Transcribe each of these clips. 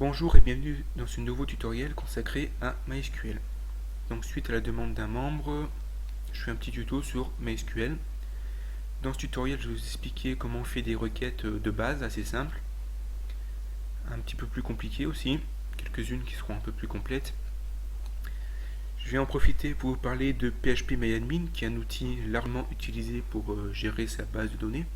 Bonjour et bienvenue dans ce nouveau tutoriel consacré à MySQL. Donc suite à la demande d'un membre, je fais un petit tuto sur MySQL. Dans ce tutoriel, je vais vous expliquer comment on fait des requêtes de base assez simples, un petit peu plus compliquées aussi, quelques-unes qui seront un peu plus complètes. Je vais en profiter pour vous parler de PHPMyAdmin, qui est un outil largement utilisé pour gérer sa base de données.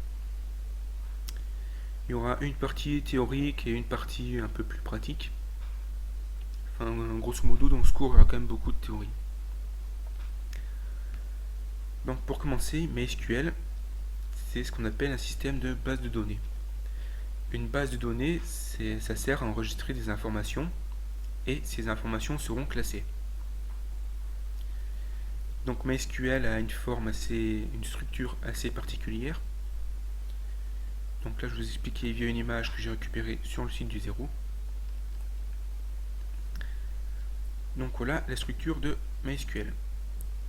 Il y aura une partie théorique et une partie un peu plus pratique. Enfin, grosso modo, dans ce cours, il y aura quand même beaucoup de théorie. Donc pour commencer, MySQL, c'est ce qu'on appelle un système de base de données. Une base de données, ça sert à enregistrer des informations et ces informations seront classées. Donc MySQL a une structure assez particulière. Donc là, je vais vous expliquer via une image que j'ai récupérée sur le site du Zéro. Donc voilà la structure de MySQL.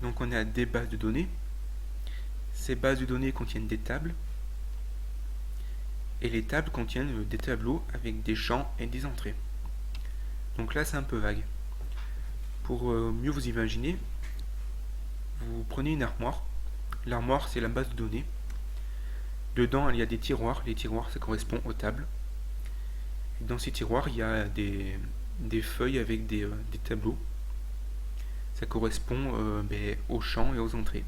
Donc on a des bases de données. Ces bases de données contiennent des tables. Et les tables contiennent des tableaux avec des champs et des entrées. Donc là, c'est un peu vague. Pour mieux vous imaginer, vous prenez une armoire. L'armoire, c'est la base de données. Dedans, il y a des tiroirs. Les tiroirs, ça correspond aux tables. Et dans ces tiroirs, il y a des feuilles avec des tableaux. Ça correspond aux champs et aux entrées.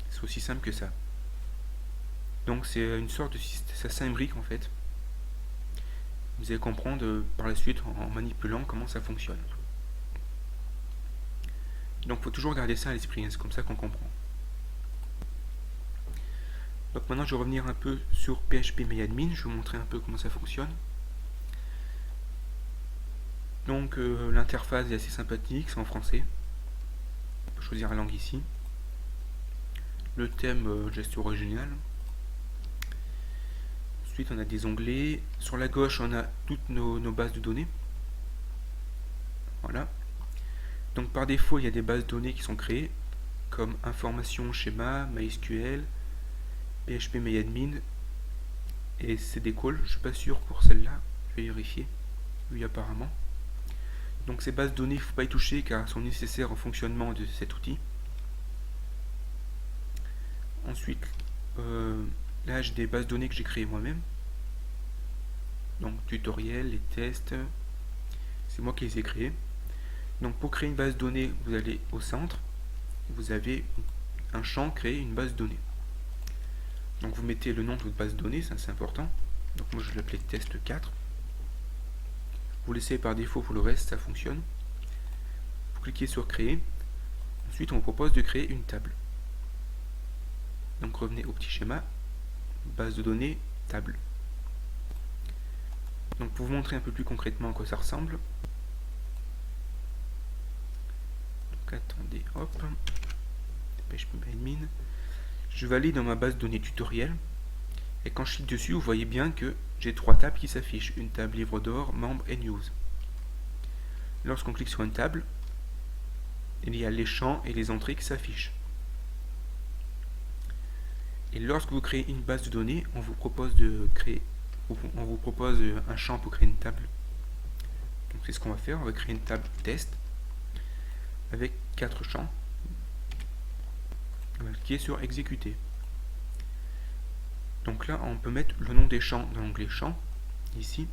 C'est aussi simple que ça. Donc c'est une sorte de système, ça s'imbrique en fait. Vous allez comprendre par la suite en manipulant comment ça fonctionne. Donc il faut toujours garder ça à l'esprit, hein, c'est comme ça qu'on comprend. Donc maintenant je vais revenir un peu sur PHPMyAdmin, je vais vous montrer un peu comment ça fonctionne. Donc l'interface est assez sympathique, c'est en français. On peut choisir la langue ici. Le thème geste original. Ensuite on a des onglets. Sur la gauche on a toutes nos bases de données. Voilà. Donc par défaut il y a des bases de données qui sont créées, comme information, schéma, MySQL, PHPMyAdmin et cdcall. Je suis pas sûr pour celle-là, je vais vérifier. Oui, apparemment. Donc ces bases de données, il ne faut pas y toucher car elles sont nécessaires au fonctionnement de cet outil. Ensuite, là j'ai des bases de données que j'ai créées moi-même. Donc tutoriel, les tests, c'est moi qui les ai créés. Donc pour créer une base de données, vous allez au centre, vous avez un champ créer une base de données. Donc vous mettez le nom de votre base de données, ça c'est important. Donc moi je l'appelais test 4. Vous laissez par défaut pour le reste, ça fonctionne. Vous cliquez sur créer. Ensuite on vous propose de créer une table. Donc revenez au petit schéma, base de données, table. Donc pour vous montrer un peu plus concrètement à quoi ça ressemble. Donc attendez, hop. PHPMyAdmin. Je vais aller dans ma base de données tutoriel. Et quand je clique dessus, vous voyez bien que j'ai trois tables qui s'affichent. Une table livre d'or, membres et news. Lorsqu'on clique sur une table, il y a les champs et les entrées qui s'affichent. Et lorsque vous créez une base de données, on vous propose un champ pour créer une table. Donc c'est ce qu'on va faire, on va créer une table test avec 4 champs. On va cliquer sur exécuter. Donc là, on peut mettre le nom des champs dans l'onglet champs, ici.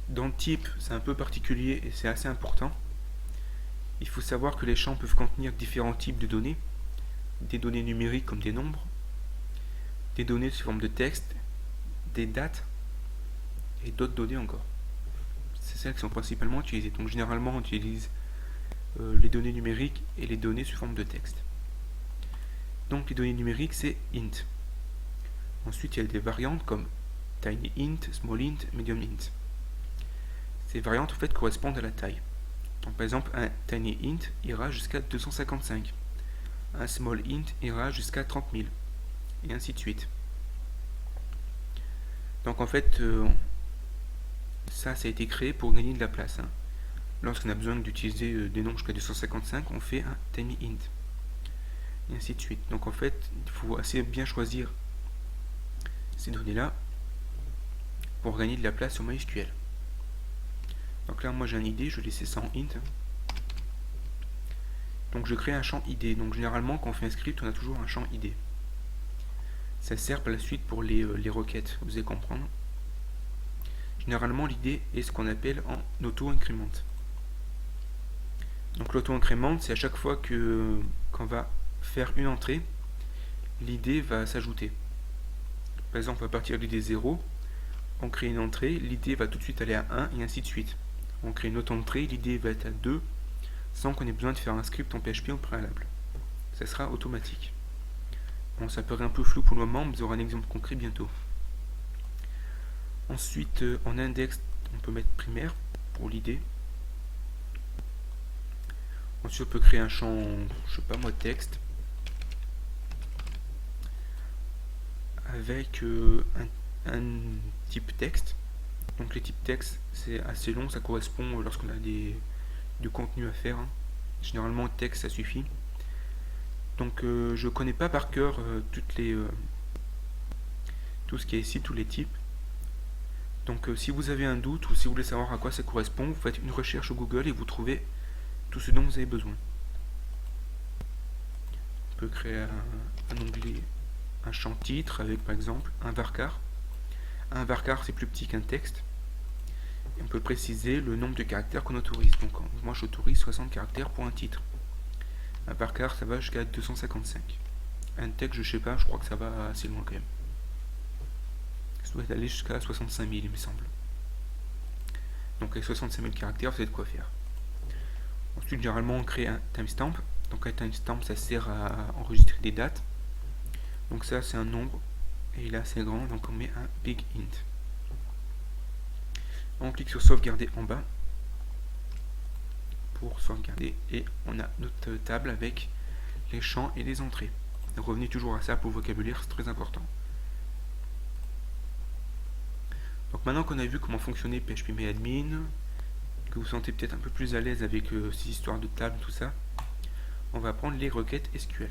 Dans le type, c'est un peu particulier et c'est assez important. Il faut savoir que les champs peuvent contenir différents types de données. Des données numériques comme des nombres, des données sous forme de texte, des dates et d'autres données encore. C'est celles qui sont principalement utilisées. Donc généralement on utilise les données numériques et les données sous forme de texte. Donc les données numériques c'est int. Ensuite il y a des variantes comme tiny int, small int, medium int. Ces variantes en fait correspondent à la taille. Donc par exemple un tiny int ira jusqu'à 255. Un small int ira jusqu'à 30 000 et ainsi de suite. Donc en fait ça a été créé pour gagner de la place. Lorsqu'on a besoin d'utiliser des nombres jusqu'à 255, on fait un tiny int et ainsi de suite. Donc en fait il faut assez bien choisir ces données là pour gagner de la place sur MySQL. Donc là, moi j'ai un ID, je vais laisser ça en int. Donc je crée un champ ID. Donc généralement, quand on fait un script, on a toujours un champ ID. Ça sert par la suite pour les requêtes, vous allez comprendre. Généralement, l'idée est ce qu'on appelle en auto-incrément. Donc l'auto-incrément, c'est à chaque fois qu'on va faire une entrée, l'idée va s'ajouter. Par exemple, à partir de l'idée 0, on crée une entrée, l'idée va tout de suite aller à 1 et ainsi de suite. On crée une autre entrée, l'idée va être à 2, sans qu'on ait besoin de faire un script en PHP au préalable. Ça sera automatique. Bon, ça paraît un peu flou pour le moment, mais vous aurez un exemple concret bientôt. Ensuite, en index, on peut mettre primaire pour l'idée. Ensuite, on peut créer un champ, je sais pas moi, texte, avec un type texte. Donc les types texte, c'est assez long, ça correspond lorsqu'on a du contenu à faire. Généralement, texte, ça suffit. Donc je connais pas par cœur tout ce qui est ici, tous les types. Donc si vous avez un doute ou si vous voulez savoir à quoi ça correspond, vous faites une recherche au Google et vous trouvez tout ce dont vous avez besoin. On peut créer un onglet, un champ titre avec par exemple un varchar. Un varchar, c'est plus petit qu'un texte. Et on peut préciser le nombre de caractères qu'on autorise. Donc moi j'autorise 60 caractères pour un titre. Un varchar, ça va jusqu'à 255. Un texte, je sais pas, je crois que ça va assez loin quand même. Ça doit aller jusqu'à 65 000, il me semble. Donc avec 65 000 caractères, vous savez de quoi faire. Ensuite, généralement, on crée un timestamp. Donc un timestamp, ça sert à enregistrer des dates. Donc ça, c'est un nombre. Et là, c'est grand, donc on met un big int. On clique sur sauvegarder en bas pour sauvegarder et on a notre table avec les champs et les entrées. Revenez toujours à ça pour le vocabulaire, c'est très important. Donc maintenant qu'on a vu comment fonctionnait PHPMyAdmin, que vous vous sentez peut-être un peu plus à l'aise avec ces histoires de table, tout ça, on va prendre les requêtes SQL.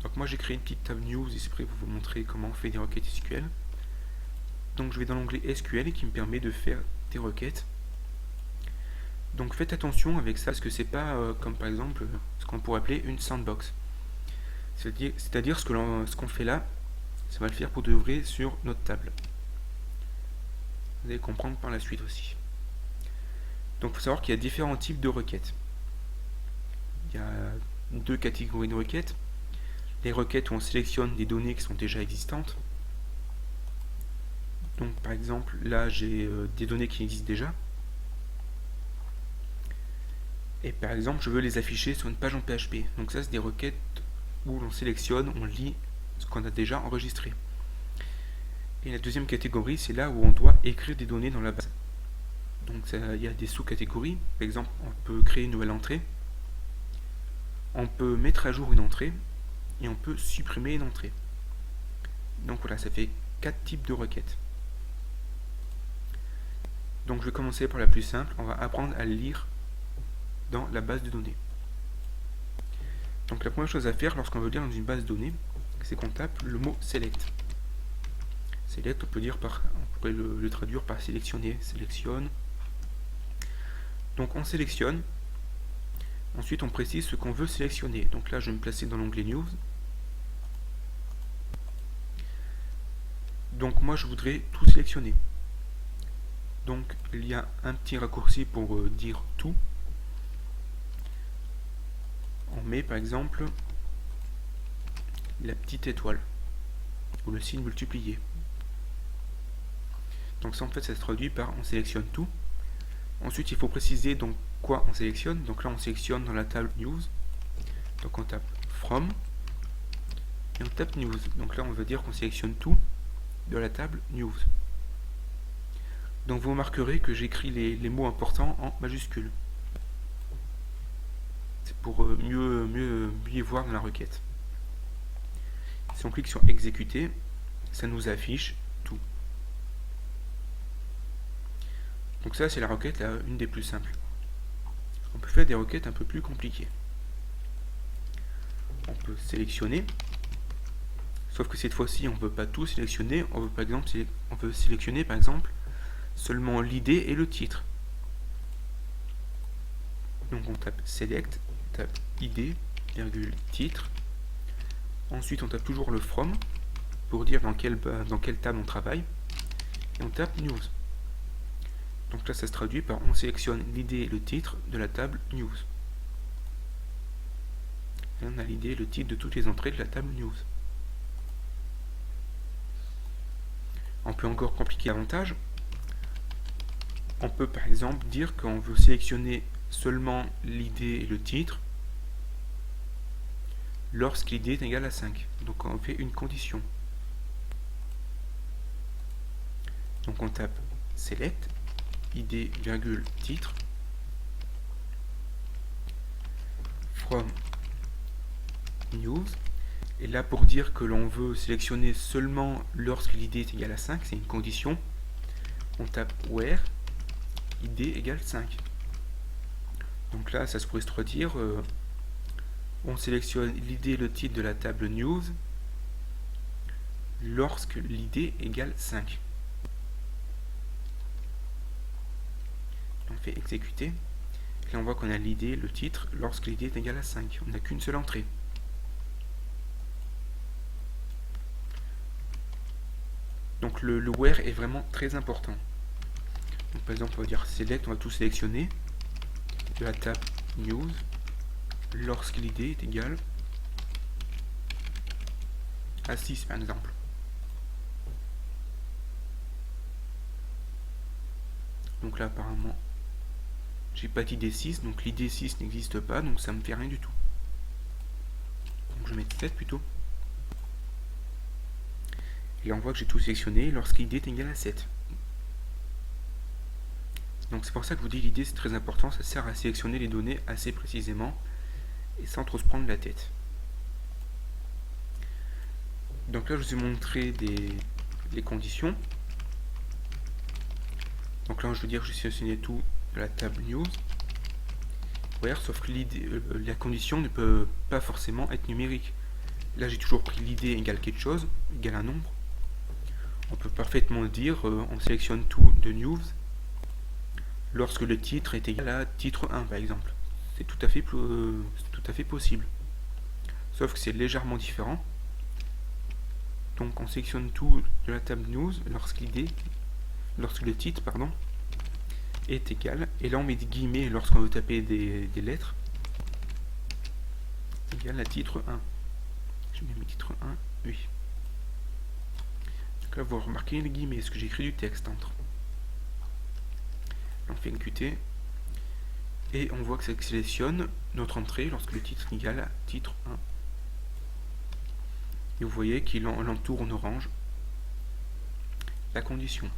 Donc moi j'ai créé une petite table news ici pour vous montrer comment on fait des requêtes SQL. Donc je vais dans l'onglet SQL qui me permet de faire des requêtes. Donc faites attention avec ça parce que c'est pas comme par exemple ce qu'on pourrait appeler une sandbox. C'est-à-dire ce qu'on fait là, ça va le faire pour de vrai sur notre table. Vous allez comprendre par la suite aussi. Donc il faut savoir qu'il y a différents types de requêtes. Il y a deux catégories de requêtes. Les requêtes où on sélectionne des données qui sont déjà existantes. Donc par exemple là j'ai des données qui existent déjà. Et par exemple je veux les afficher sur une page en PHP. Donc ça c'est des requêtes où l'on sélectionne, on lit ce qu'on a déjà enregistré. Et la deuxième catégorie c'est là où on doit écrire des données dans la base. Donc il y a des sous-catégories. Par exemple on peut créer une nouvelle entrée. On peut mettre à jour une entrée. Et on peut supprimer une entrée. Donc voilà, ça fait 4 types de requêtes. Donc je vais commencer par la plus simple, on va apprendre à lire dans la base de données. Donc la première chose à faire lorsqu'on veut lire dans une base de données, c'est qu'on tape le mot select. Select, on pourrait le traduire par sélectionner, sélectionne. Donc on sélectionne. Ensuite, on précise ce qu'on veut sélectionner. Donc là, je vais me placer dans l'onglet News. Donc moi, je voudrais tout sélectionner. Donc il y a un petit raccourci pour dire tout. On met par exemple la petite étoile ou le signe multiplié. Donc ça, en fait, ça se traduit par on sélectionne tout. Ensuite, il faut préciser donc quoi on sélectionne. Donc là, on sélectionne dans la table News. Donc on tape From et on tape News. Donc là, on veut dire qu'on sélectionne tout de la table News. Donc vous remarquerez que j'écris les mots importants en majuscules. C'est pour mieux y voir dans la requête. Si on clique sur Exécuter, ça nous affiche tout. Donc ça, c'est la requête, là, une des plus simples. On peut faire des requêtes un peu plus compliquées. On peut sélectionner, sauf que cette fois-ci, on ne veut pas tout sélectionner. On veut sélectionner, par exemple, seulement l'idée et le titre. Donc on tape select, on tape id, virgule, titre. Ensuite on tape toujours le from pour dire dans quelle table on travaille. Et on tape news. Donc là ça se traduit par on sélectionne l'idée et le titre de la table news. Et on a l'idée et le titre de toutes les entrées de la table news. On peut encore compliquer davantage. On peut par exemple dire qu'on veut sélectionner seulement l'idée et le titre lorsque l'idée est égale à 5. Donc on fait une condition. Donc on tape select, id, virgule, titre, from news. Et là, pour dire que l'on veut sélectionner seulement lorsque l'idée est égale à 5, c'est une condition, on tape where id égale 5. Donc là, ça se pourrait se traduire, on sélectionne l'idée et le titre de la table news lorsque l'idée égale 5. On fait exécuter. Et là, on voit qu'on a l'idée et le titre lorsque l'idée est égale à 5. On n'a qu'une seule entrée. Donc le where est vraiment très important. Donc, par exemple, on va dire select, on va tout sélectionner de la table news lorsque l'idée est égale à 6 par exemple. Donc là apparemment j'ai pas d'idée 6, donc l'idée 6 n'existe pas, donc ça me fait rien du tout. Donc je vais mettre 7 plutôt. Et là on voit que j'ai tout sélectionné lorsque l'idée est égale à 7. Donc c'est pour ça que je vous dis l'idée c'est très important, ça sert à sélectionner les données assez précisément et sans trop se prendre la tête. Donc là je vous ai montré les conditions. Donc là je veux dire que j'ai sélectionné tout de la table news. Where, sauf que la condition ne peut pas forcément être numérique. Là j'ai toujours pris l'idée égale quelque chose, égale un nombre. On peut parfaitement dire on sélectionne tout de news lorsque le titre est égal à titre 1 par exemple. C'est tout à fait possible. Sauf que c'est légèrement différent. Donc on sélectionne tout de la table news lorsque le titre est égal. Et là on met des guillemets lorsqu'on veut taper des lettres. Égal à titre 1. Je mets mes titre 1, oui. Donc là vous remarquez les guillemets, parce que j'ai écrit du texte entre. On fait exécuter et on voit que ça sélectionne notre entrée lorsque le titre est égal à titre 1. Et vous voyez qu'il entoure en orange la condition.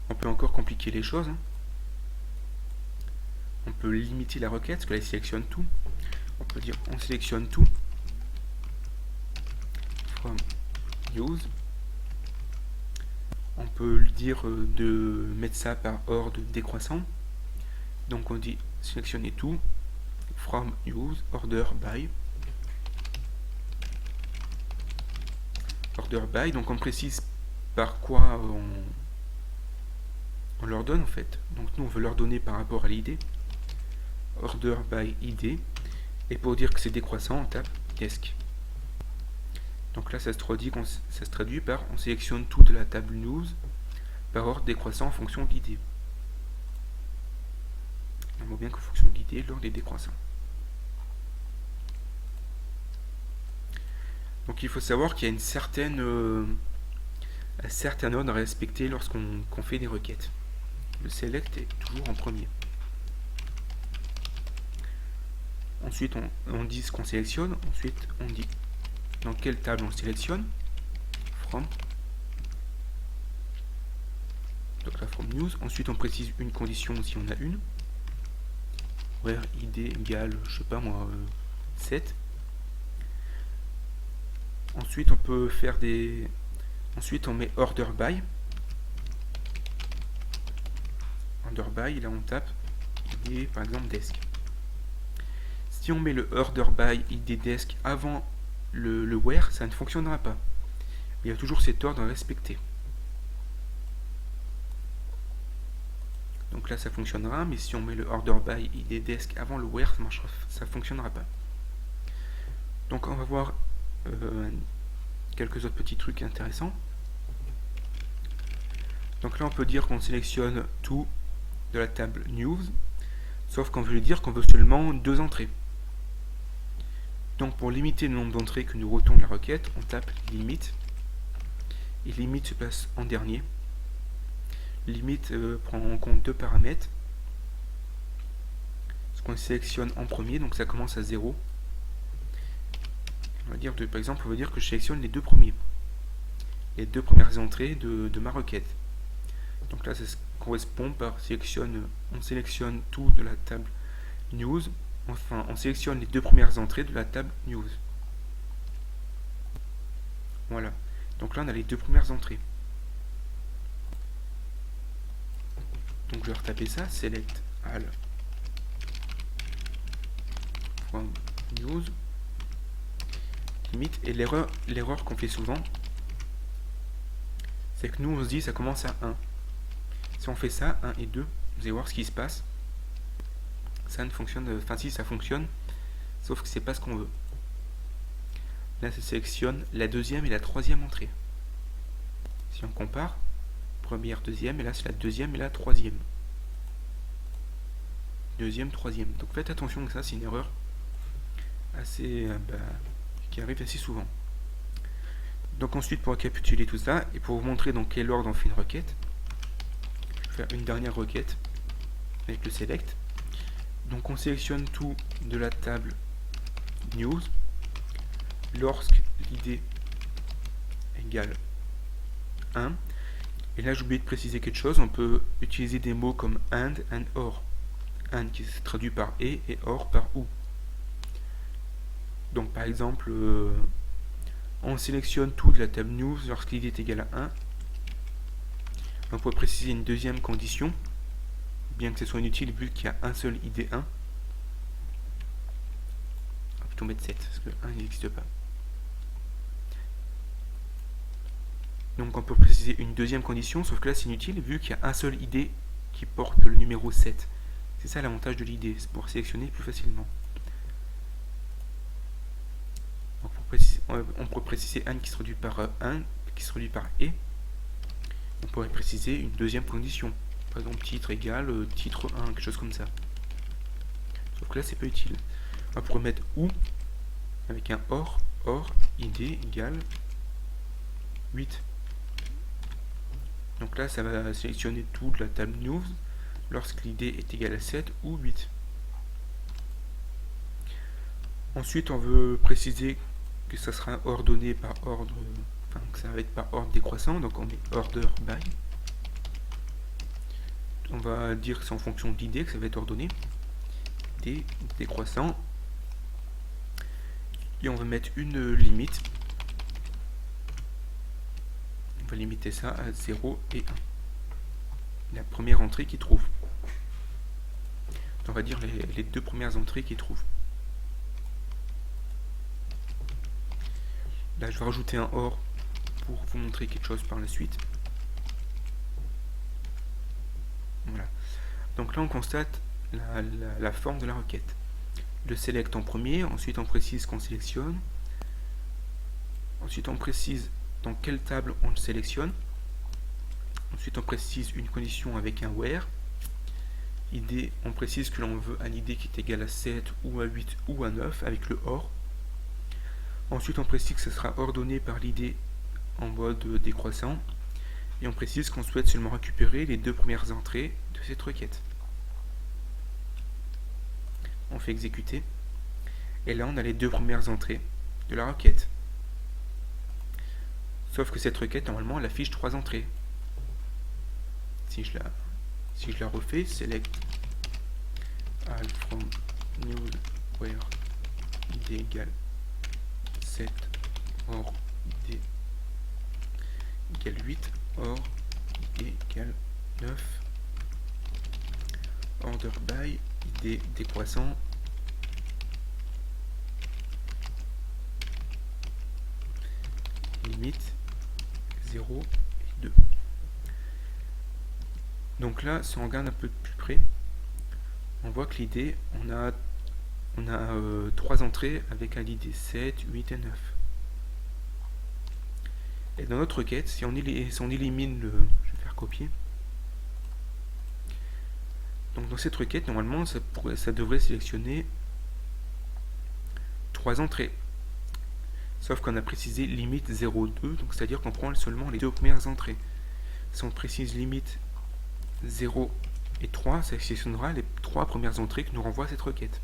On peut encore compliquer les choses. On peut limiter la requête, parce que là il sélectionne tout. On peut dire on sélectionne tout from use. On peut lui dire de mettre ça par ordre décroissant. Donc on dit sélectionner tout from use order by. Order by, donc on précise par quoi on leur donne en fait. Donc nous on veut leur donner par rapport à l'idée. Order by id. Et pour dire que c'est décroissant, on tape desk. Donc là ça se traduit par on sélectionne tout de la table news par ordre décroissant en fonction de l'idée. On voit bien qu'en fonction de l'idée, l'ordre est décroissant. Donc il faut savoir qu'il y a un certain ordre à respecter lorsqu'on fait des requêtes. Le select est toujours en premier. Ensuite on dit ce qu'on sélectionne, ensuite on dit dans quelle table on sélectionne, from, donc là from news, ensuite on précise une condition si on a une, where id égale, je sais pas moi, 7. Ensuite on peut faire ensuite on met order by. Order by, là on tape id par exemple desk. Si on met le order by id desk avant le where, ça ne fonctionnera pas. Il y a toujours cet ordre à respecter. Donc là ça fonctionnera, mais si on met le order by id desk avant le where, ça fonctionnera pas. Donc on va voir quelques autres petits trucs intéressants. Donc là on peut dire qu'on sélectionne tout de la table news, sauf qu'on veut lui dire qu'on veut seulement 2 entrées. Donc pour limiter le nombre d'entrées que nous retourne la requête, on tape limit, et limit se place en dernier. Limit prend en compte 2 paramètres. Ce qu'on sélectionne en premier, donc ça commence à 0. On va dire, par exemple, on va dire que je sélectionne les 2 premiers. Les 2 premières entrées de ma requête. Donc là, ça correspond par on sélectionne tout de la table news. Enfin, on sélectionne les 2 premières entrées de la table news. Voilà. Donc là, on a les 2 premières entrées. Donc je vais retaper ça, select all .news limite. Et l'erreur qu'on fait souvent, c'est que nous on se dit ça commence à 1. Si on fait ça, 1 et 2, vous allez voir ce qui se passe. Ça ne fonctionne, enfin si ça fonctionne, sauf que c'est pas ce qu'on veut. Là ça sélectionne la deuxième et la troisième entrée. Si on compare, première, deuxième, et là c'est la deuxième et la troisième. Deuxième, troisième. Donc faites attention que ça, c'est une erreur assez qui arrive assez souvent. Donc ensuite, pour récapituler tout ça, et pour vous montrer dans quel ordre on fait une requête, je vais faire une dernière requête avec le select. Donc on sélectionne tout de la table news lorsque l'id égale 1. Et là j'ai oublié de préciser quelque chose, on peut utiliser des mots comme and or. And qui se traduit par et or par ou. Donc par exemple, on sélectionne tout de la table news lorsque l'id est égal à 1. On peut préciser une deuxième condition, bien que ce soit inutile vu qu'il y a un seul id 1. On va plutôt mettre 7, parce que 1 n'existe pas. Donc on peut préciser une deuxième condition, sauf que là c'est inutile vu qu'il y a un seul id qui porte le numéro 7. C'est ça l'avantage de l'id, c'est pour sélectionner plus facilement. Donc on pourrait préciser un qui se traduit par 1, qui se traduit par et. On pourrait préciser une deuxième condition. Par exemple titre égale titre 1, quelque chose comme ça. Sauf que là c'est pas utile. On pourrait mettre ou avec un or id égale 8. Donc là ça va sélectionner tout de la table news lorsque l'id est égal à 7 ou 8. Ensuite on veut préciser que ça sera ordonné par ordre, enfin que ça va être par ordre décroissant, donc on met order by. On va dire que c'est en fonction de l'id que ça va être ordonné, décroissant, et on va mettre une limite. On va limiter ça à 0 et 1. La première entrée qui trouve. On va dire les 2 premières entrées qui trouvent. Là je vais rajouter un or pour vous montrer quelque chose par la suite. Voilà. Donc là on constate la forme de la requête. Le select en premier, ensuite on précise qu'on sélectionne. Ensuite on précise dans quelle table on le sélectionne. Ensuite on précise une condition avec un where. id, on précise que l'on veut un id qui est égal à 7 ou à 8 ou à 9 avec le or. Ensuite on précise que ce sera ordonné par l'id en mode décroissant. Et on précise qu'on souhaite seulement récupérer les 2 premières entrées de cette requête. On fait exécuter. Et là on a les 2 premières entrées de la requête. Sauf que cette requête normalement elle affiche 3 entrées. Si je la refais, select all from news where id égale 7 or id égale 8 or id égale 9 order by id décroissant limite 0 et 2. Donc là, si on regarde un peu de plus près, on voit que l'idée, on a 3 entrées avec un ID 7, 8 et 9. Et dans notre requête, si on élimine le... Je vais faire copier. Donc dans cette requête, normalement, ça devrait sélectionner 3 entrées. Sauf qu'on a précisé limite 0,2, donc c'est-à-dire qu'on prend seulement les 2 premières entrées. Si on précise limite 0 et 3, ça sélectionnera les 3 premières entrées que nous renvoie cette requête.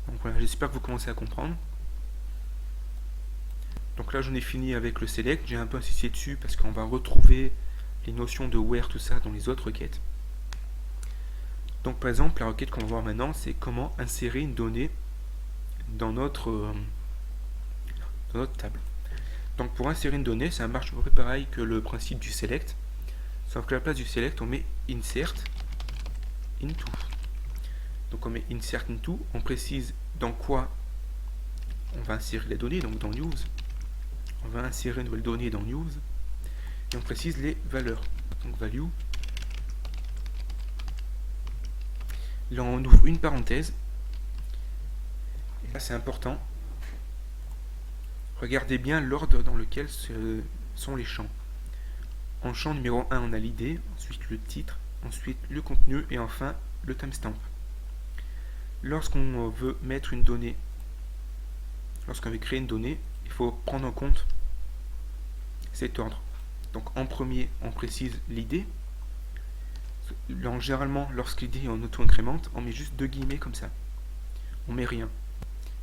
Donc voilà, j'espère que vous commencez à comprendre. Donc là, j'en ai fini avec le select. J'ai un peu insisté dessus parce qu'on va retrouver les notions de where, tout ça, dans les autres requêtes. Donc par exemple, la requête qu'on va voir maintenant, c'est comment insérer une donnée dans notre table. Donc pour insérer une donnée, ça marche à peu près pareil que le principe du select. Sauf qu'à la place du select, on met insert into. Donc on met insert into, on précise dans quoi on va insérer les données, donc dans news. On va insérer une nouvelle donnée dans news. Et on précise les valeurs. Donc value. Là on ouvre une parenthèse. Et là c'est important. Regardez bien l'ordre dans lequel sont les champs. En champ numéro 1, on a l'idée, ensuite le titre, ensuite le contenu et enfin le timestamp. Lorsqu'on veut mettre une donnée, lorsqu'on veut créer une donnée, il faut prendre en compte cet ordre. Donc en premier, on précise l'idée. Généralement, lorsqu'idée est en auto-incrémente, on met juste 2 guillemets comme ça. On met rien.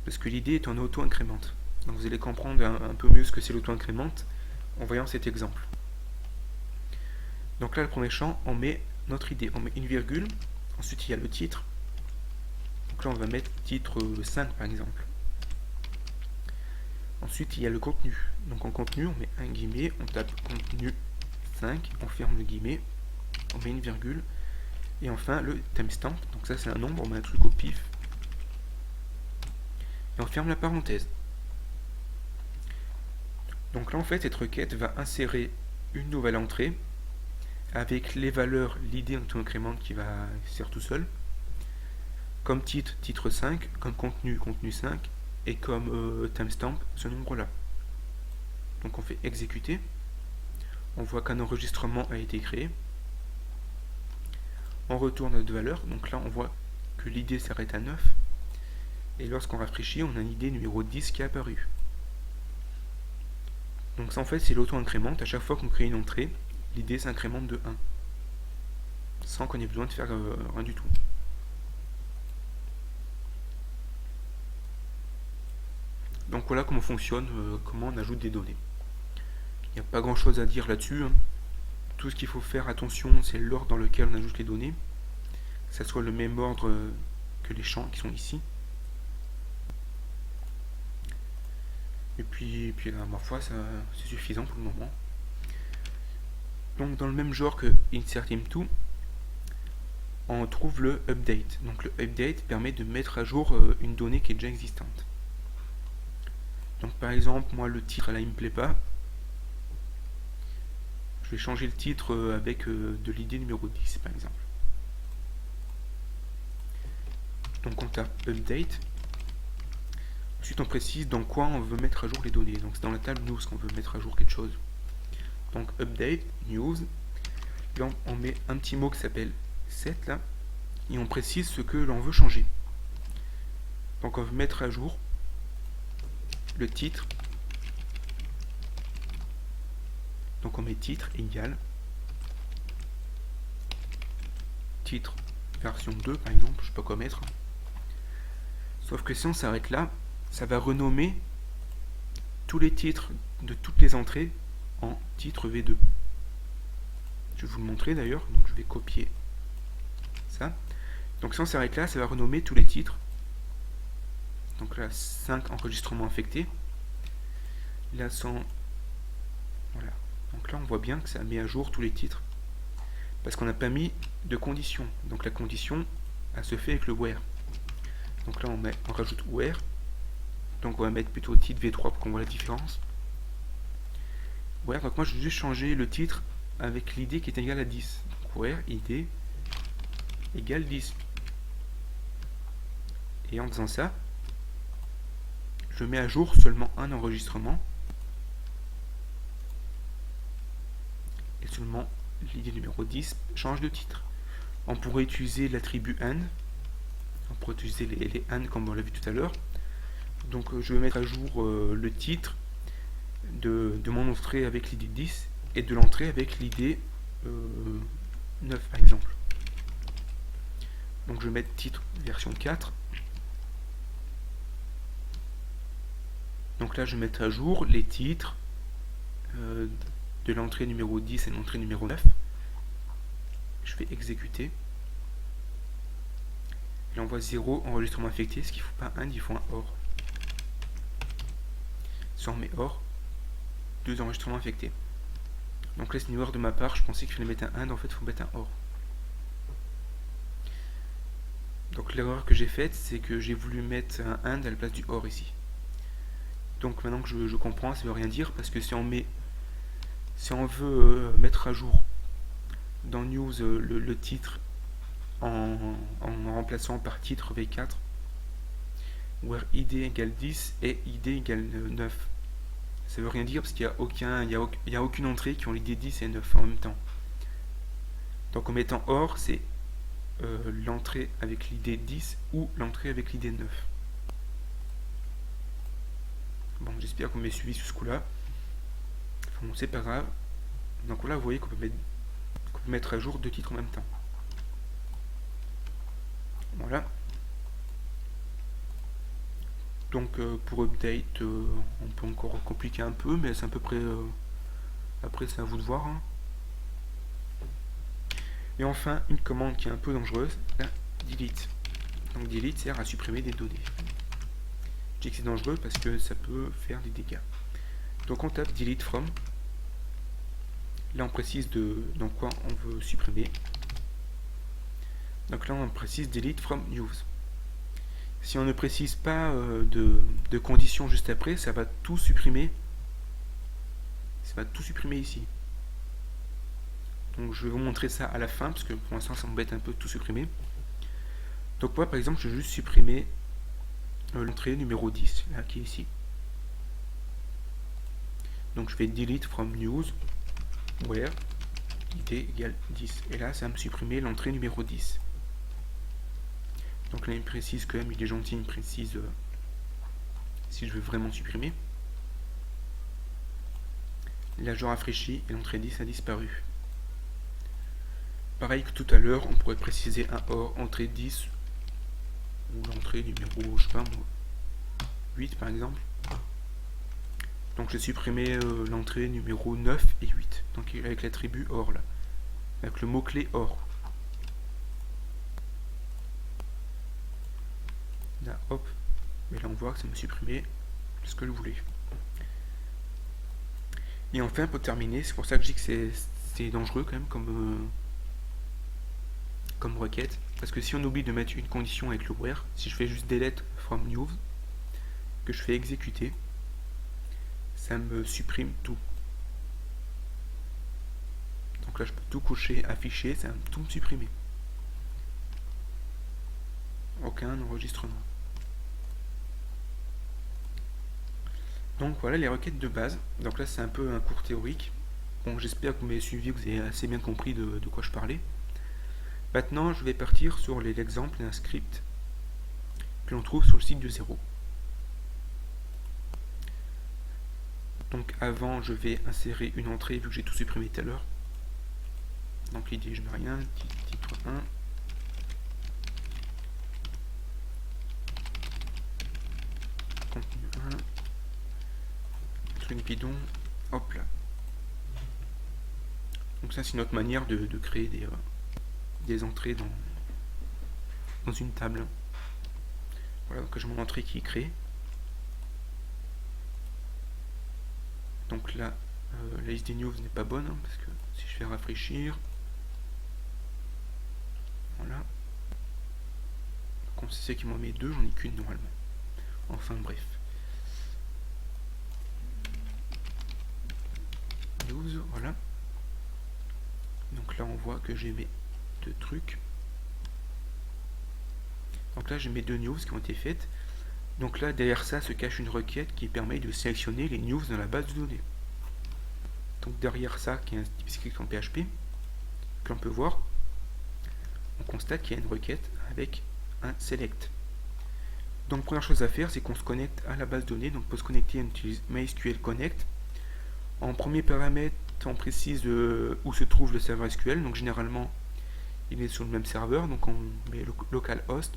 Parce que l'idée est en auto-incrémente. Donc vous allez comprendre un peu mieux ce que c'est l'auto-incrémente en voyant cet exemple. Donc là, le premier champ, on met notre idée. On met une virgule. Ensuite, il y a le titre. Donc là, on va mettre titre 5 par exemple. Ensuite, il y a le contenu. Donc en contenu, on met un guillemet. On tape contenu 5. On ferme le guillemet. On met une virgule. Et enfin, le timestamp. Donc ça, c'est un nombre. On met un truc au pif. Et on ferme la parenthèse. Donc là, en fait, cette requête va insérer une nouvelle entrée avec les valeurs, l'idée auto-incrémente qui va faire tout seul, comme titre, titre 5, comme contenu, contenu 5, et comme timestamp, ce nombre-là. Donc on fait exécuter, on voit qu'un enregistrement a été créé, on retourne à notre valeur, donc là on voit que l'idée s'arrête à 9, et lorsqu'on rafraîchit, on a une idée numéro 10 qui est apparue. Donc ça en fait c'est l'auto-incrémente, à chaque fois qu'on crée une entrée, l'idée s'incrémente de 1, sans qu'on ait besoin de faire rien du tout. Donc voilà comment fonctionne, comment on ajoute des données. Il n'y a pas grand chose à dire là-dessus. Tout ce qu'il faut faire attention, c'est l'ordre dans lequel on ajoute les données, que ça soit le même ordre que les champs qui sont ici. Et puis ma foi, c'est suffisant pour le moment. Donc dans le même genre que insert into, on trouve le update. Donc le update permet de mettre à jour une donnée qui est déjà existante. Donc par exemple, moi le titre là il me plaît pas. Je vais changer le titre avec de l'idée numéro 10 par exemple. Donc on tape update. Ensuite on précise dans quoi on veut mettre à jour les données. Donc c'est dans la table news qu'on veut mettre à jour quelque chose. Donc update, news. Là on met un petit mot qui s'appelle set là. Et on précise ce que l'on veut changer. Donc on veut mettre à jour le titre. Donc on met titre égal titre version 2 par exemple, je sais pas quoi mettre. Sauf que si on s'arrête là, ça va renommer tous les titres de toutes les entrées en titre V2. Je vais vous le montrer d'ailleurs, donc je vais copier ça. Donc si on s'arrête là, ça va renommer tous les titres. Donc là, 5 enregistrements affectés. Là, 100... Voilà. Donc là, on voit bien que ça met à jour tous les titres. Parce qu'on n'a pas mis de condition. Donc la condition, elle se fait avec le where. Donc là, on rajoute where. Donc on va mettre plutôt titre V3 pour qu'on voit la différence. Where, donc moi, je vais juste changer le titre avec l'id qui est égal à 10. Donc where id égale 10. Et en faisant ça, je mets à jour seulement un enregistrement. Et seulement l'id numéro 10 change de titre. On pourrait utiliser l'attribut and. On pourrait utiliser les and comme on l'a vu tout à l'heure. Donc je vais mettre à jour le titre de mon entrée avec l'id 10 et de l'entrée avec l'id 9 par exemple. Donc je vais mettre titre version 4. Donc là je vais mettre à jour les titres de l'entrée numéro 10 et l'entrée numéro 9. Je vais exécuter. Il envoie 0 enregistrement affecté, ce qu'il ne faut pas un, il faut un OR. Si on met OR, 2 enregistrements affectés. Donc là c'est une erreur de ma part, je pensais qu'il fallait mettre un AND, en fait il faut mettre un OR. Donc l'erreur que j'ai faite, c'est que j'ai voulu mettre un AND à la place du OR ici. Donc maintenant que je comprends, ça ne veut rien dire, parce que si on veut mettre à jour dans news le titre en remplaçant par titre v4, where id égale 10 et id égale 9. Ça veut rien dire parce qu'il n'y a aucune entrée qui ont l'id 10 et 9 en même temps. Donc en mettant OR, c'est l'entrée avec l'id 10 ou l'entrée avec l'id 9. Bon, j'espère que vous m'avez suivi sur ce coup-là. Enfin, bon, c'est pas grave. Donc là, vous voyez qu'on peut mettre à jour 2 titres en même temps. Voilà. Donc pour update, on peut encore compliquer un peu, mais c'est à peu près... après, c'est à vous de voir. Hein. Et enfin, une commande qui est un peu dangereuse, la delete. Donc delete sert à supprimer des données. Je dis que c'est dangereux parce que ça peut faire des dégâts. Donc on tape delete from. Là on précise dans quoi on veut supprimer. Donc là on précise delete from news. Si on ne précise pas de conditions juste après, ça va tout supprimer. Ça va tout supprimer ici. Donc je vais vous montrer ça à la fin, parce que pour l'instant ça m'embête un peu de tout supprimer. Donc moi par exemple je vais juste supprimer l'entrée numéro 10, là qui est ici. Donc je vais delete from news, where id égale 10. Et là ça va me supprimer l'entrée numéro 10. Donc là il me précise quand même, il est gentil, il me précise si je veux vraiment supprimer. Là je rafraîchis et l'entrée 10 a disparu. Pareil que tout à l'heure, on pourrait préciser un OR entrée 10 ou l'entrée numéro, je sais pas moi, 8 par exemple. Donc j'ai supprimé l'entrée numéro 9 et 8. Donc avec l'attribut OR là. Avec le mot-clé OR. Là, hop. Et là on voit que ça m'a supprimé ce que je voulais. Et enfin pour terminer, c'est pour ça que je dis que c'est dangereux quand même comme requête, parce que si on oublie de mettre une condition avec le where, si je fais juste delete from news, que je fais exécuter, ça me supprime tout. Donc là je peux tout cocher, afficher, ça va tout me supprimer. Aucun enregistrement. Donc voilà les requêtes de base. Donc là c'est un peu un cours théorique. Bon, j'espère que vous m'avez suivi, que vous avez assez bien compris de quoi je parlais. Maintenant, je vais partir sur l'exemple d'un script que l'on trouve sur le site du 0. Donc avant, je vais insérer une entrée vu que j'ai tout supprimé tout à l'heure. Donc l'idée, je mets rien, titre 1. Contenu 1. Truc bidon, hop là. Donc ça, c'est une autre manière de créer des entrées dans une table. Voilà, donc j'ai mon entrée qui est créée. Donc là, la liste des news n'est pas bonne, hein, parce que si je fais rafraîchir, voilà. Comme c'est qui m'en met 2, j'en ai qu'une normalement. Enfin bref. News, voilà. Donc là on voit que j'ai mes deux trucs. Donc là j'ai mes deux news qui ont été faites. Donc là derrière ça se cache une requête qui permet de sélectionner les news dans la base de données. Donc derrière ça, qui est un script en PHP, que l'on peut voir, on constate qu'il y a une requête avec un select. Donc première chose à faire, c'est qu'on se connecte à la base de données. Donc pour se connecter, on utilise MySQL Connect. En premier paramètre, on précise où se trouve le serveur SQL. Donc généralement, il est sur le même serveur, donc on met localhost.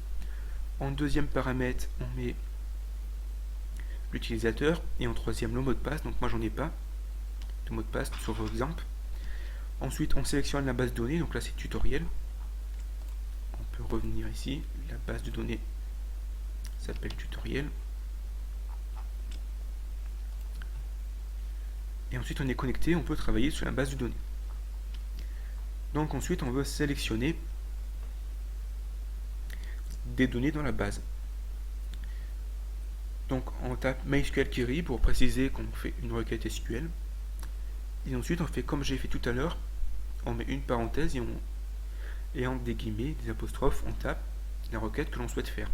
En deuxième paramètre, on met l'utilisateur. Et en troisième, le mot de passe. Donc moi, j'en ai pas de mot de passe sur exemple. Ensuite, on sélectionne la base de données. Donc là, c'est tutoriel. On peut revenir ici. La base de données s'appelle tutoriel. Et ensuite, on est connecté. On peut travailler sur la base de données. Donc ensuite, on veut sélectionner des données dans la base. Donc on tape MySQL query pour préciser qu'on fait une requête SQL. Et ensuite on fait comme j'ai fait tout à l'heure, on met une parenthèse et entre des guillemets, des apostrophes, on tape la requête que l'on souhaite faire.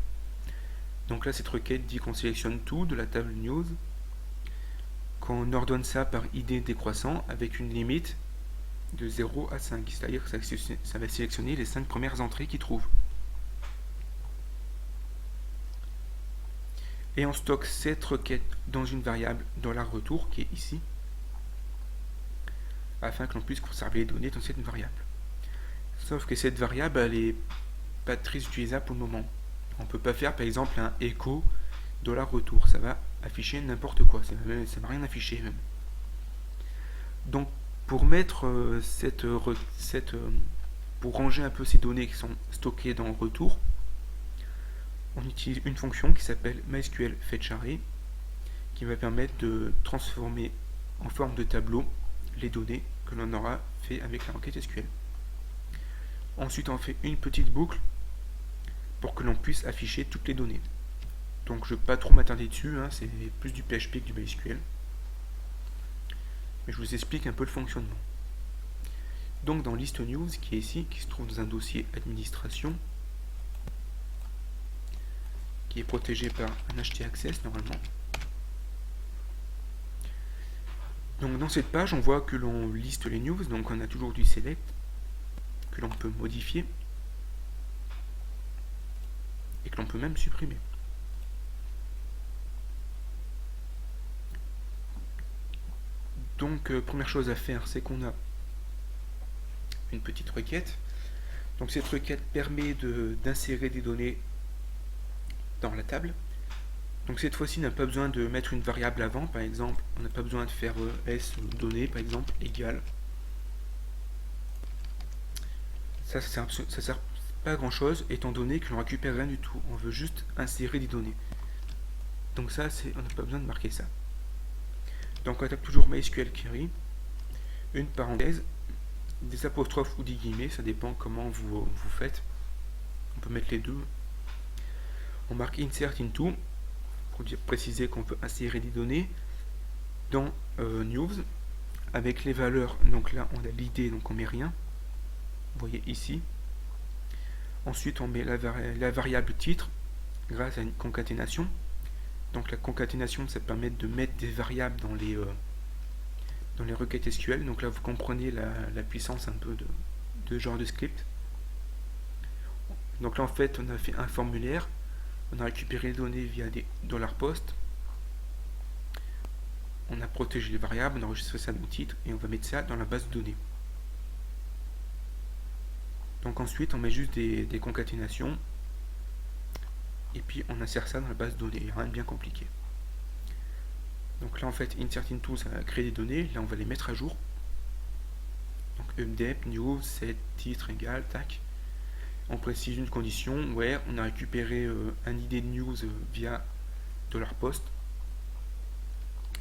Donc là cette requête dit qu'on sélectionne tout de la table news, qu'on ordonne ça par ID décroissant avec une limite de 0 à 5, c'est-à-dire que ça va sélectionner les 5 premières entrées qu'il trouve. Et on stocke cette requête dans une variable $retour qui est ici, afin que l'on puisse conserver les données dans cette variable. Sauf que cette variable, elle est pas très utilisable pour le moment. On peut pas faire par exemple un echo $retour, ça va afficher n'importe quoi, ça va rien afficher même. Donc pour mettre pour ranger un peu ces données qui sont stockées dans le retour, on utilise une fonction qui s'appelle MySQL fetchArray qui va permettre de transformer en forme de tableau les données que l'on aura fait avec la requête SQL. Ensuite, on fait une petite boucle pour que l'on puisse afficher toutes les données. Donc, je ne vais pas trop m'attarder dessus, hein, c'est plus du PHP que du MySQL. Mais je vous explique un peu le fonctionnement. Donc, dans list news qui est ici, qui se trouve dans un dossier administration, qui est protégé par un htaccess normalement. Donc dans cette page, on voit que l'on liste les news, donc on a toujours du select que l'on peut modifier et que l'on peut même supprimer. Donc première chose à faire, c'est qu'on a une petite requête. Donc cette requête permet d'insérer des données dans la table. Donc cette fois-ci, on n'a pas besoin de mettre une variable avant, par exemple, on n'a pas besoin de faire s données, par exemple, égale. Ça sert pas à grand chose, étant donné que l'on récupère rien du tout. On veut juste insérer des données. Donc ça, on n'a pas besoin de marquer ça. Donc on tape toujours MySQL query, une parenthèse, des apostrophes ou des guillemets, ça dépend comment vous faites. On peut mettre les deux. On marque insert into pour préciser qu'on peut insérer des données dans news avec les valeurs. Donc là on a l'id, donc on met rien, vous voyez ici. Ensuite on met la variable titre grâce à une concaténation. Donc la concaténation, ça permet de mettre des variables dans les requêtes SQL. Donc là vous comprenez la puissance un peu de genre de script. Donc là en fait on a fait un formulaire. On a récupéré les données via des $post. On a protégé les variables, on a enregistré ça dans le titre et on va mettre ça dans la base de données. Donc ensuite, on met juste des concaténations et puis on insère ça dans la base de données. Rien de bien compliqué. Donc là, en fait, insert into, ça va créer des données. Là, on va les mettre à jour. Donc update, news, set, titre égal, tac. On précise une condition, where on a récupéré un ID de news via $post.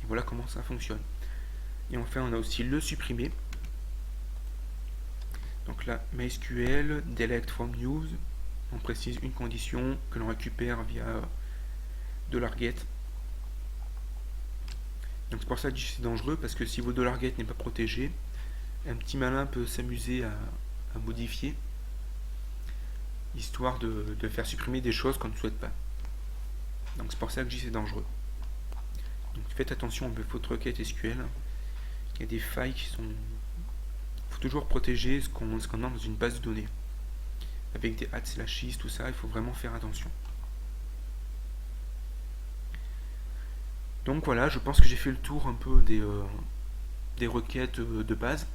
Et voilà comment ça fonctionne. Et enfin, on a aussi le supprimer. Donc là, MySQL, delete from news. On précise une condition que l'on récupère via $get. Donc c'est pour ça que c'est dangereux, parce que si votre $get n'est pas protégé, un petit malin peut s'amuser à modifier, histoire de faire supprimer des choses qu'on ne souhaite pas. Donc c'est pour ça que je dis c'est dangereux. Donc faites attention aux fautes requêtes SQL. Il y a des failles qui sont... Il faut toujours protéger ce qu'on demande dans une base de données. Avec des /is, tout ça, il faut vraiment faire attention. Donc voilà, je pense que j'ai fait le tour un peu des requêtes de base.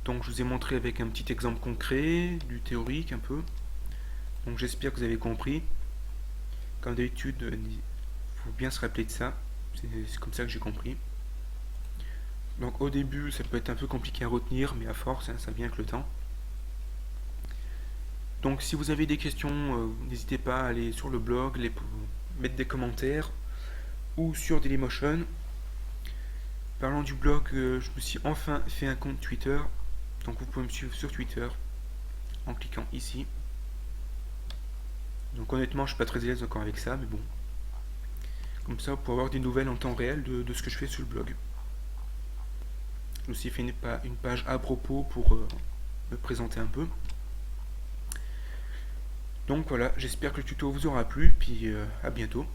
Donc je vous ai montré avec un petit exemple concret, du théorique un peu. Donc j'espère que vous avez compris. Comme d'habitude, il faut bien se rappeler de ça. C'est comme ça que j'ai compris. Donc au début, ça peut être un peu compliqué à retenir, mais à force, ça vient avec le temps. Donc si vous avez des questions, n'hésitez pas à aller sur le blog, mettre des commentaires, ou sur Dailymotion. Parlant du blog, je me suis enfin fait un compte Twitter. Donc vous pouvez me suivre sur Twitter en cliquant ici. Donc honnêtement, je suis pas très à l'aise encore avec ça, mais bon. Comme ça, pour avoir des nouvelles en temps réel de ce que je fais sur le blog. J'ai aussi fait une page à propos pour me présenter un peu. Donc voilà, j'espère que le tuto vous aura plu, puis à bientôt.